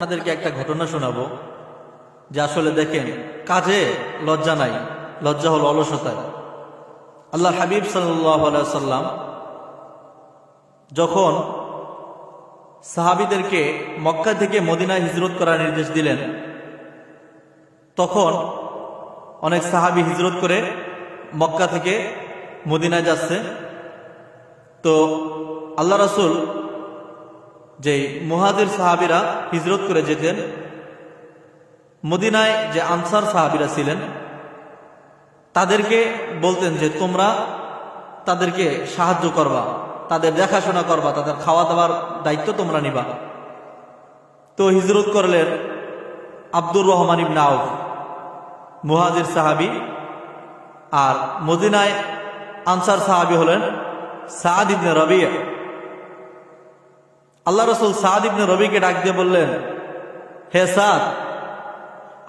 আপনাদেরকে একটা ঘটনা শোনাবো যে আসলে দেখেন কাজে লজ্জা নাই, লজ্জা হলো অলসতায়। আল্লাহ হাবিব সাল্লাল্লাহু আলাইহি ওয়াসাল্লাম যখন সাহাবীদেরকে মক্কা থেকে মদিনায় হিজরত করার নির্দেশ দিলেন, তখন অনেক সাহাবী হিজরত করে মক্কা থেকে মদিনায় যাচ্ছে। তো আল্লাহ রাসূল যে মুহাজির সাহাবীরা হিজরত করে যেতেন, মদিনায় যে আনসার সাহাবীরা ছিলেন তাদেরকে বলতেন যে তোমরা তাদেরকে সাহায্য করবা, তাদের দেখাশোনা করবা, তাদের খাওয়া দাওয়ার দায়িত্ব তোমরা নিবা। তো হিজরত করলেন আব্দুর রহমান ইবনে আউফ, মুহাজির সাহাবী, আর মদিনায় আনসার সাহাবী হলেন সাদ ইবনে রবি। আল্লাহ রাসূল সাদ ইবনে রবিকে ডাক দিয়ে বললেন, হে সাদ,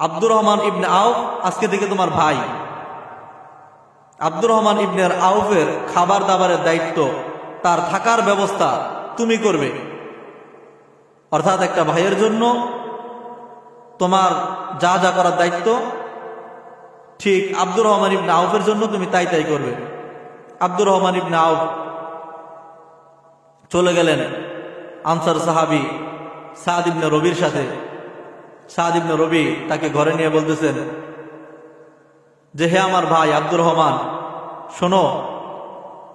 আব্দুর রহমান ইবনে আউফ আজকে থেকে তোমার ভাই। আব্দুর রহমান ইবনে আউফের খাবার দাবারের দায়িত্ব, তার থাকার ব্যবস্থা তুমি করবে। অর্থাৎ একটা ভাইয়ের জন্য তোমার যা যা করার দায়িত্ব, ঠিক আব্দুর রহমান ইবনে আউফের জন্য তুমি তাই তাই করবে। আব্দুর রহমান ইবনে আউফ চলে গেলেন আনসার সাহাবী সাদ ইবনে রবির সাথে। সাদ ইবনে রবি তাকে ঘরে নিয়ে বলতেছেন যে হে আমার ভাই আব্দুর রহমান, শোনো,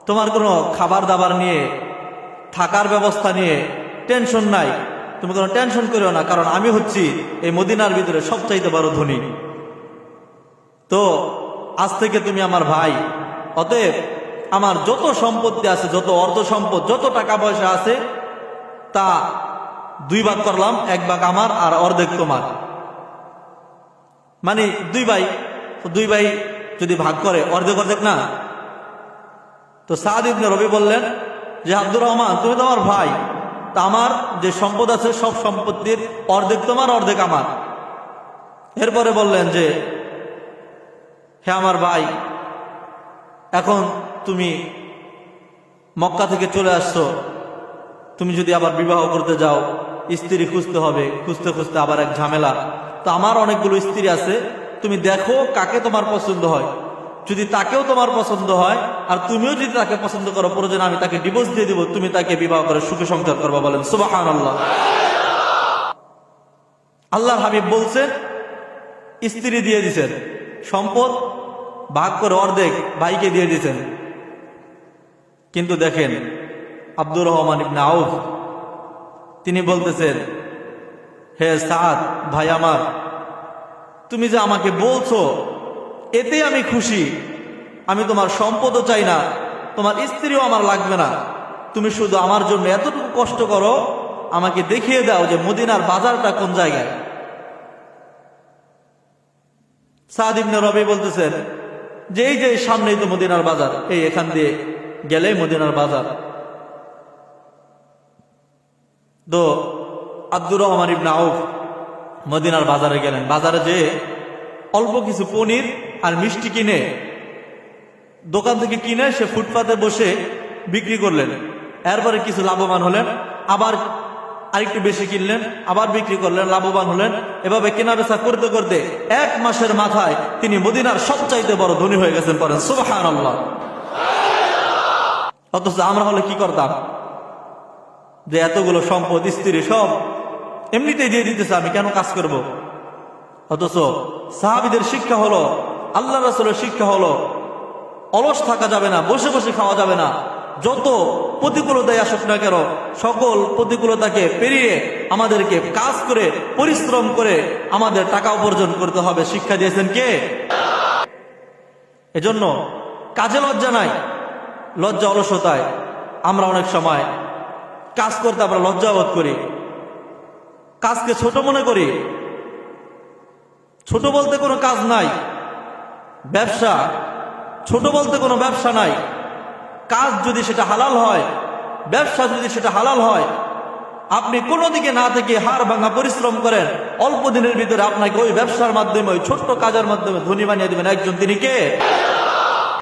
তোমার কোনো খাবার দাবার নিয়ে, থাকার ব্যবস্থা নিয়ে টেনশন নাই, তুমি কোনো টেনশন করিও না, কারণ আমি হচ্ছি এই মদিনার ভিতরে সবচাইতে বড় ধনী। তো আজ থেকে তুমি আমার ভাই, অতএব আমার যত সম্পত্তি আছে, যত অর্থ সম্পদ, যত টাকা পয়সা আছে, তা দুই ভাগ করলাম, এক ভাগ আমার আর অর্ধেক তোমার। মানে দুই ভাই, তো দুই ভাই যদি ভাগ করে অর্ধেক অর্ধেক না। তো সাদ ইবনে রবি বললেন যে আব্দুর রহমান, তুমি তো আমার ভাই, তা আমার যে সম্পদ আছে সব সম্পত্তির অর্ধেক তোমার, অর্ধেক আমার। এরপরে বললেন যে হে আমার ভাই, এখন তুমি মক্কা থেকে চলে আসছো, তুমি যদি আবার বিবাহ করতে যাও, স্ত্রী খুঁজতে হবে, খুঁজতে খুঁজতে আবার এক ঝামেলা। তো আমার অনেকগুলো স্ত্রী আছে, তুমি দেখো কাকে তোমার পছন্দ হয়। যদি তাকেও তোমার পছন্দ হয় আর তুমিও যদি তাকে পছন্দ করো, প্রয়োজন আমি তাকে ডিভোর্স দিয়ে দিব, তুমি তাকে বিবাহ করে সুখে সংসার করবা। বলেন সুবহানাল্লাহ। আল্লাহর হাবিব বলছেন, স্ত্রী দিয়ে দিছেন, সম্পদ ভাগ করে অর্ধেক ভাইকে দিয়ে দিছেন। কিন্তু দেখেন আব্দুর রহমান ইবনে আউফ তিনি বলতেছেন, হে সাদ ভাই আমার, তুমি যে আমাকে বলছো এতে আমি খুশি, আমি তোমার সম্পদও চাই না, তোমার স্ত্রীও আমার লাগবে না, তুমি শুধু আমার জন্য এতটুকু কষ্ট করো, আমাকে দেখিয়ে দাও যে মদিনার বাজারটা কোন জায়গায়। সাদ ইবনে রবি বলতেছেন যে এই যে সামনেই তো মদিনার বাজার, এই এখান দিয়ে গেলেই মদিনার বাজার। তো আব্দুর রহমান ইবনে আউফ মদিনার বাজারে গেলেন। বাজারে যেয়ে অল্প কিছু পনির আর মিষ্টি কিনে, দোকান থেকে কিনে সে ফুটপাতে বসে বিক্রি করলেন। এরপরে কিছু লাভবান হলেন, আবার আরেকটু বেশি কিনলেন, আবার বিক্রি করলেন, লাভবান হলেন। এভাবে কেনা বেচা করতে করতে এক মাসের মাথায় তিনি মদিনার সবচাইতে বড় ধনী হয়ে গেছেন। পড়েন সুবহানাল্লাহ। অথচ আমরা হলে কি করতাম, যে এতগুলো সম্পদ, স্ত্রী সব এমনিতেই দিয়ে দিতেছে, আমি কেন কাজ করব। অথচ সাহাবীদের শিক্ষা হলো, আল্লাহ রাসূলের শিক্ষা হলো, অলস থাকা যাবে না, বসে বসে খাওয়া যাবে না। যত প্রতিকূলতায় আসুক না কেন, সকল প্রতিকূলতাকে পেরিয়ে আমাদেরকে কাজ করে, পরিশ্রম করে আমাদের টাকা উপার্জন করতে হবে। শিক্ষা দিয়েছেন কে? এজন্য কাজে লজ্জা নাই, লজ্জা অলসতায়। আমরা অনেক সময় কাজ করতে আমরা লজ্জাবোধ করি, কাজকে ছোট মনে করি। ছোট বলতে কোনো কাজ নাই, ব্যবসা ছোট বলতে কোনো ব্যবসা নাই। কাজ যদি সেটা হালাল হয়, ব্যবসা যদি সেটা হালাল হয়, আপনি কোনো দিকে না থেকে হাড় ভাঙা পরিশ্রম করেন, অল্প দিনের ভিতরে আপনাকে ওই ব্যবসার মাধ্যমে, ওই ছোট্ট কাজের মাধ্যমে ধনী বানিয়ে দেবেন একজন। তিনি কে?